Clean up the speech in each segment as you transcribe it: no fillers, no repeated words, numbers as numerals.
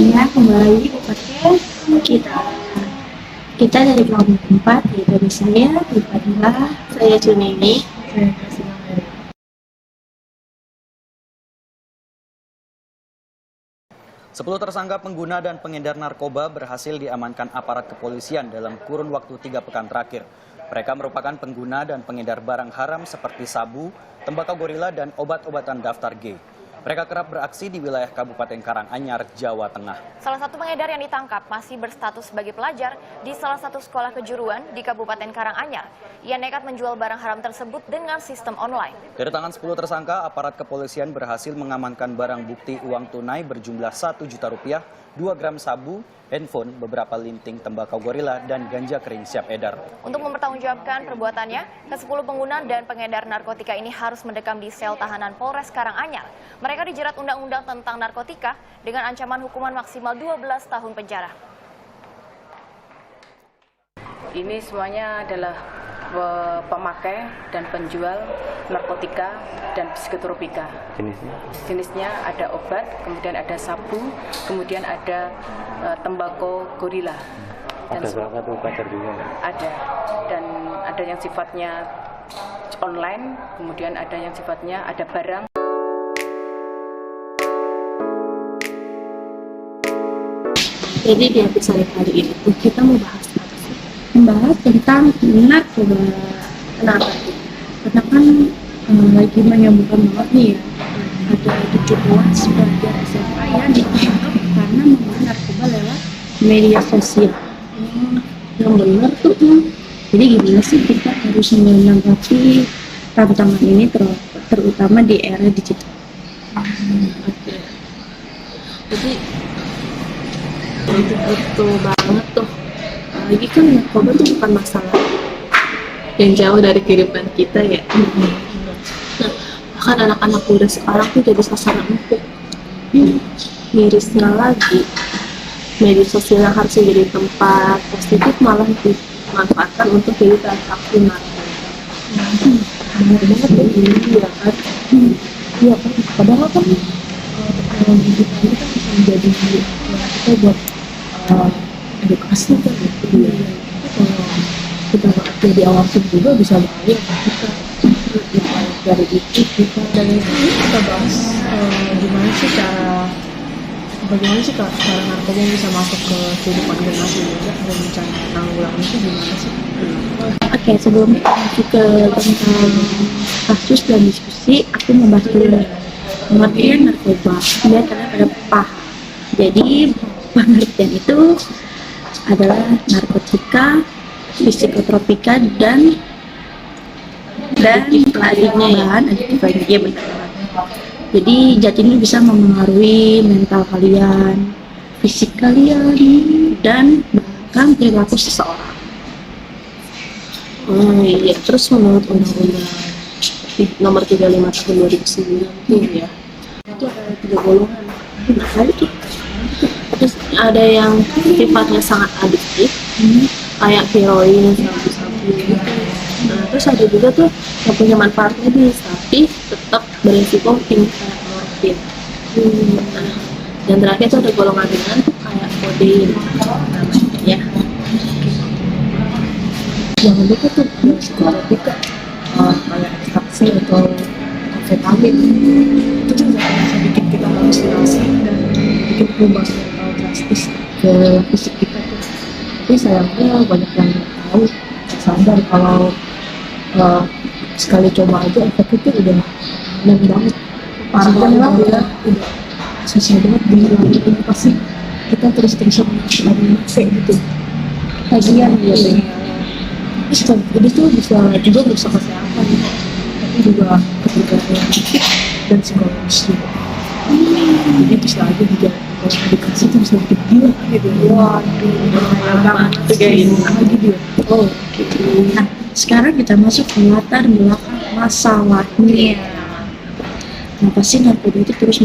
Ya, kembali ke podcast kita. Kita dari kelompok 4, yaitu ada saya, Fadila, saya Juneni, saya Kasih. 10 tersangka pengguna dan pengedar narkoba berhasil diamankan aparat kepolisian dalam kurun waktu 3 pekan terakhir. Mereka merupakan pengguna dan pengedar barang haram seperti sabu, tembakau gorila, dan obat-obatan daftar G. Mereka kerap beraksi di wilayah Kabupaten Karanganyar, Jawa Tengah. Salah satu pengedar yang ditangkap masih berstatus sebagai pelajar di salah satu sekolah kejuruan di Kabupaten Karanganyar. Ia nekat menjual barang haram tersebut dengan sistem online. Dari tangan 10 tersangka, aparat kepolisian berhasil mengamankan barang bukti uang tunai berjumlah 1 juta rupiah, 2 gram sabu, handphone, beberapa linting tembakau gorila, dan ganja kering siap edar. Untuk mempertanggungjawabkan perbuatannya, ke-10 pengguna dan pengedar narkotika ini harus mendekam di sel tahanan Polres Karanganyar. Mereka dijerat undang-undang tentang narkotika dengan ancaman hukuman maksimal 12 tahun penjara. Ini semuanya adalah pemakai dan penjual narkotika dan psikotropika. Jenisnya ada obat, kemudian ada sabu, kemudian ada tembakau gorila. Ada salah satu pacar juga? Ada, dan ada yang sifatnya online, kemudian ada yang sifatnya ada barang. Jadi di episode kali ini kita membahas apa sih? Membahas tentang narkoba. Kenapa? Karena kan lagi menyambutkan banget nih ya. Ada 17 pelajar SMA yang ditangkap karena menggunakan narkoba lewat media sosial. Yang benar tuh. Jadi gimana sih kita harus menanggapi tantangan ini terutama di era digital? Oke. Jadi betul banget tuh. Lagi kan narkoba tuh bukan masalah yang jauh dari kehidupan kita ya. Nah, bahkan anak-anak muda sekarang tuh jadi sasaran empuk. Mirisnya lagi, media sosial yang harusnya jadi tempat positif malah dimanfaatkan untuk jadi transaksi narkoba. Benar banget ya ini ya kan. Iya kan, padahal kan teknologi digital ini kan bisa menjadi kita buat edukasi kan gitu ya. Kalau kita nggak jadi awasin juga bisa bahaya kita dari itu kita. Dan itu kita bahas bagaimana sih cara narkoba bisa masuk ke kehidupan generasi muda dan cara menanggulangi itu gimana sih? Oke, sebelum kita masuk ke tentang kasus dan diskusi, aku membahas dulu nih pengertian narkoba biar kalian pada paham. Jadi pengertian itu adalah narkotika, psikotropika, dan bahan adiktif lainnya, benar. Jadi zat ini bisa mempengaruhi mental kalian, fisik kalian, dan bahkan perilaku seseorang. Oh iya, terus menurut Undang-Undang Nomor 35 Tahun 2009 itu ya, itu ada 3 golongan. Nah, itu terus ada yang sifatnya sangat adiktif, kayak heroin, sabu-sabu gitu. Nah, terus ada juga tuh yang punya manfaat medis tapi tetap berisiko tinggi kayak morfin. Nah, dan terakhir tuh ada golongan ringan tuh kayak kodein namanya ya. Jangan lupa tuh ada psikotropika kayak ekstraksi atau amfetamin. Itu juga bisa bikin kita halusinasi dan bikin perubahan drastis ke fisik kita tuh. Tapi sayangnya banyak yang nggak tahu, sadar kalau sekali coba aja efeknya tuh udah aneh banget, parah banget ya, udah susah banget dilanjutin. Pasti kita terus-terusan kayak gitu kajian gitu. Terus ini tuh bisa juga merusak kesehatan, tapi juga kebugaran fisik dan psikologis juga. Jadi bisa aja juga kalau edukasi itu bisa bikin gila gitu. Waduh, banget tuh guys. Apa gitu ya? Oh, gitu. Nah, sekarang kita masuk ke latar belakang masalahnya. Kenapa sih narkoba itu terus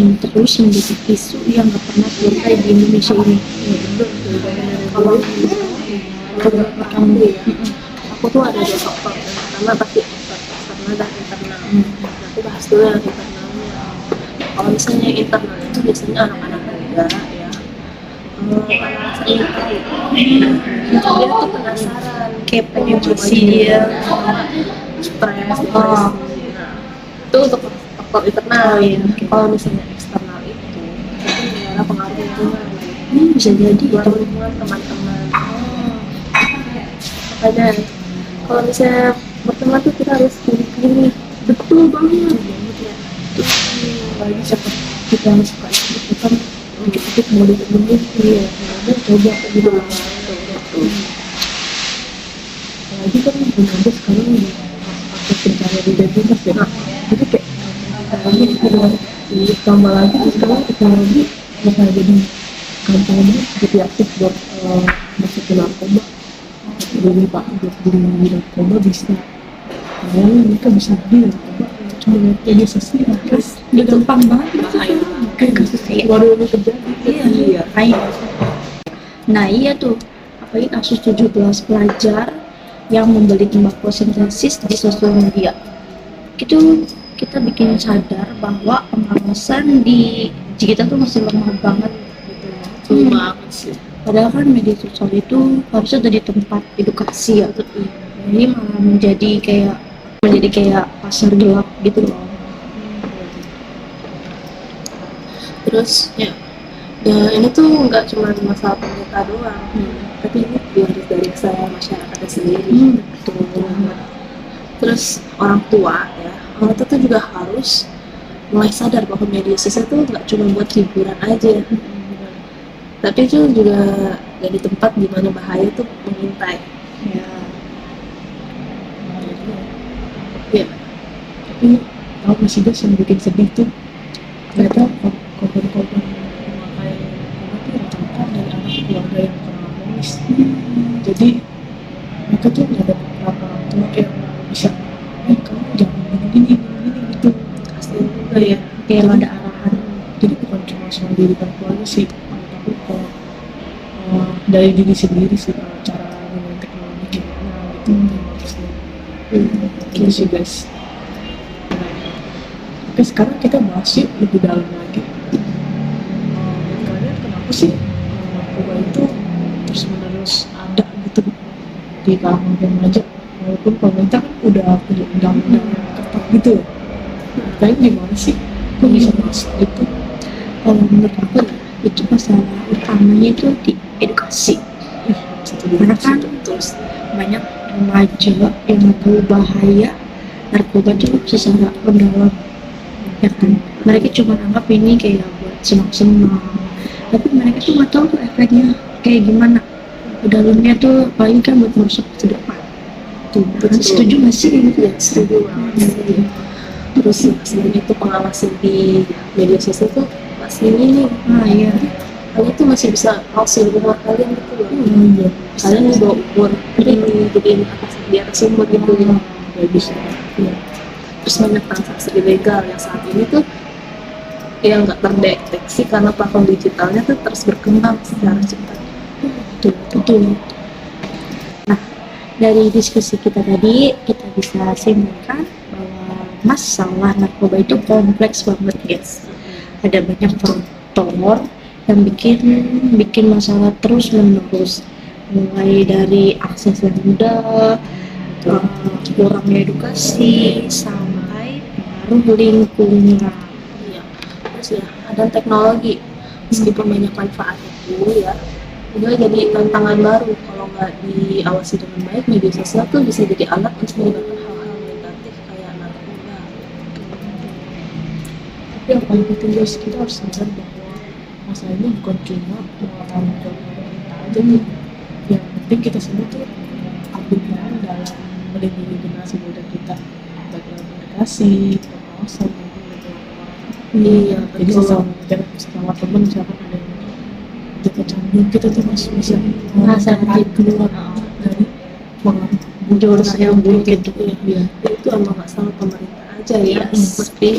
menjadi isu yang gak pernah selesai di Indonesia ini? Ya betul. Kalau kamu ya, aku tuh ada 2 faktor. Yang pertama pasti eksternal dan internal. Aku bahas dulu yang internalnya. Kalau misalnya internal itu biasanya anak-anak muda ya, karena rasa ingin tahu. Dia tuh penasaran, Kayak pengen coba sih aja. dia. Stres, depresi. Nah, itu untuk faktor internal. Oh, iya, oke. Kalau misalnya eksternal itu negara pengaruh lingkungan, Bisa jadi pengaruh itu. lingkungan teman-teman. Makanya kalau misalnya berteman tuh kita harus pilih-pilih. Betul banget ya. Lagi siapa kita yang suka itu kan dikit-dikit mau ditemenin, iya, udah coba gitu. Betul. Apalagi kan Ronaldo sekarang udah aktif pencarian identitas ya. Jadi kayak kayaknya ditambah lagi tuh sekarang teknologi bakal jadi gampang jadi aktif buat masuk ke narkoba. Jadi pak buat beli narkoba bisa. Bayangin mereka bisa beli narkoba cuma lihat media sosial. Terus udah gampang banget bahaya. Kayak kasus baru ini terjadi. Iya. Nah iya tuh, apalagi kasus 17 pelajar yang membeli tembakau sintesis di sosial media. Itu kita bikin sadar bahwa pengawasan di kita tuh masih lemah banget gitu ya. Banget sih. Padahal kan media sosial itu harusnya jadi tempat edukasi ya. Ini malah menjadi kayak pasar gelap gitu loh. Terus ya ini tuh nggak cuma masalah pemerintah doang, tapi ini juga harus dari kesadaran masyarakatnya sendiri. Betul banget. Terus orang tua tuh juga harus mulai sadar bahwa media sosial tuh nggak cuma buat hiburan aja, tapi itu juga jadi tempat di mana bahaya tuh mengintai. Ya. Tapi tahu nggak sih guys, yang bikin sedih tuh ternyata korban-korban memakai narkoba tuh rata-rata dari anak keluarga yang kurang harmonis. Jadi mereka tuh nggak ada beberapa orang tua yang bisa, kamu jangan gini gitu. Kasian juga ya. Kayak ada arahan. Jadi bukan cuma soal dirikan keluarga sih, tapi kalau dari diri sendiri sih, cara menggunakan teknologi gimana gitu. Gitu sih guys. Oke, sekarang kita bahas yuk lebih dalam lagi. Kalian kenapa sih narkoba itu terus menerus ada gitu di kalangan remaja, walaupun pemerintah kan udah punya undang-undang yang ketat gitu. Kalian gimana sih? Kok bisa masuk gitu? Kalau menurut aku ya, itu masalah utamanya itu di edukasi. Karena kan terus banyak remaja yang tahu bahaya narkoba itu secara mendalam, ya kan? Mereka cuma anggap ini kayak buat senang-senang, tapi mereka tuh nggak tahu tuh efeknya kayak gimana. Dalamnya tuh paling kan buat merusak masa depan. Tuh, setuju nggak sih gitu ya? Setuju banget. Terus ya, selain itu pengawasan di media sosial tuh masih ini. Iya. Kalian tuh masih bisa palsuin umur kalian gitu loh. Iya. Kalian di bawah umur, jadi di atas umur gitu ya. Gak bisa. Ya. Terus banyak transaksi ilegal yang saat ini tuh yang nggak terdeteksi karena platform digitalnya tuh terus berkembang secara cepat. Betul. Nah, dari diskusi kita tadi kita bisa simpulkan bahwa masalah narkoba itu kompleks banget guys. Ada banyak faktor yang bikin masalah terus menerus, mulai dari akses yang mudah, kurangnya edukasi, sampai pengaruh lingkungan. Iya. Terus ya ada teknologi, meskipun banyak manfaatnya tuh ya, juga jadi tantangan baru. Kalau nggak diawasi dengan baik, media sosial tuh bisa jadi alat untuk menyebabkan hal-hal negatif kayak narkoba. Tapi yang paling penting guys, kita harus sadar bahwa masalah ini bukan cuma mengalami pemerintah aja nih. Yang penting kita semua tuh ambil peran dalam melindungi generasi muda kita, baik dalam edukasi, pengawasan, maupun lingkungan. Iya, jadi sesama teman misalkan ada yang kita canggung, kita tuh masih bisa Sedikit keluar dari pengaruh jurus yang buruk itu. Iya, itu emang nggak salah pemerintah aja ya, mesti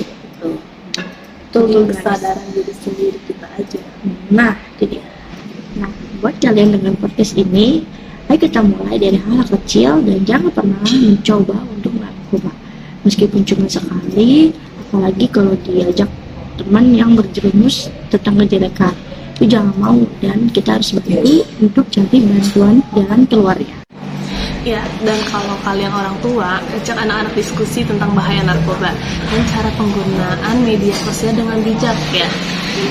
itu kesadaran diri sendiri kita aja. Nah, jadi buat kalian dengan podcast ini, ayo kita mulai dari hal kecil dan jangan pernah mencoba untuk narkoba, meskipun cuma sekali, apalagi kalau diajak teman yang berjerumus tentang kejelekan. itu jangan mau, dan kita harus bantu untuk cari bantuan jalan keluarnya. Ya, dan kalau kalian orang tua, ajak anak-anak diskusi tentang bahaya narkoba dan cara penggunaan media sosial dengan bijak ya.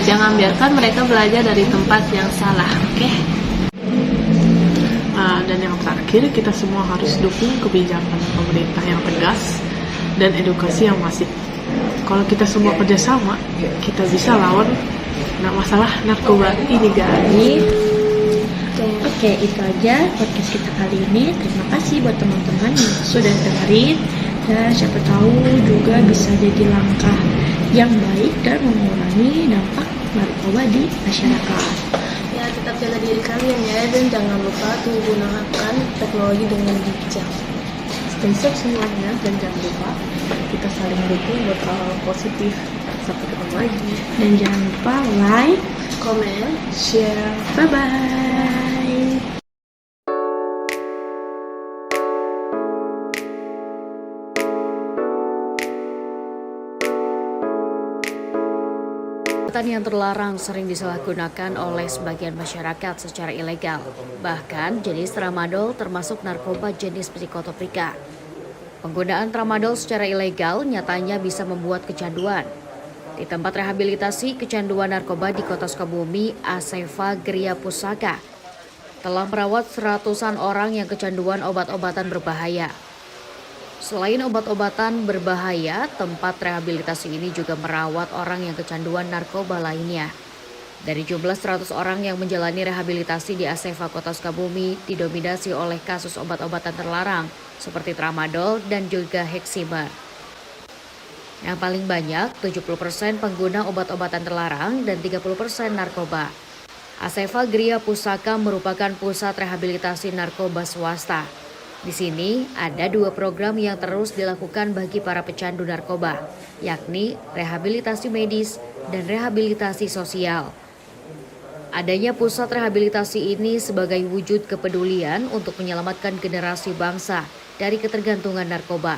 Jangan biarkan mereka belajar dari tempat yang salah, oke? Dan yang terakhir, kita semua harus dukung kebijakan pemerintah yang tegas dan edukasi yang masif. Kalau kita semua kerjasama, kita bisa lawan masalah narkoba ini, guys. Oke, itu aja podcast kita kali ini. Terima kasih buat teman-teman yang sudah dengerin, dan siapa tahu juga bisa jadi langkah yang baik dan mengurangi dampak narkoba di masyarakat. Ya, tetap jaga diri kalian ya, dan jangan lupa menggunakan teknologi dengan bijak. Stay safe semuanya, dan jangan lupa kita saling dukung buat hal positif. Sampai ketemu lagi. Dan jangan lupa like, Comment, share. bye-bye. Obat yang terlarang sering disalahgunakan oleh sebagian masyarakat secara ilegal. Bahkan jenis tramadol termasuk narkoba jenis psikotropika. Penggunaan tramadol secara ilegal nyatanya bisa membuat kecanduan. Di tempat rehabilitasi kecanduan narkoba di Kota Sukabumi, Aseva Gria Pusaka telah merawat ratusan orang yang kecanduan obat-obatan berbahaya. Selain obat-obatan berbahaya, tempat rehabilitasi ini juga merawat orang yang kecanduan narkoba lainnya. Dari jumlah 100 orang yang menjalani rehabilitasi di Aseva Kota Sukabumi didominasi oleh kasus obat-obatan terlarang seperti tramadol dan juga heximer. Yang paling banyak, 70% pengguna obat-obatan terlarang dan 30% narkoba. Aseva Gria Pusaka merupakan pusat rehabilitasi narkoba swasta. Di sini ada 2 program yang terus dilakukan bagi para pecandu narkoba, yakni rehabilitasi medis dan rehabilitasi sosial. Adanya pusat rehabilitasi ini sebagai wujud kepedulian untuk menyelamatkan generasi bangsa dari ketergantungan narkoba.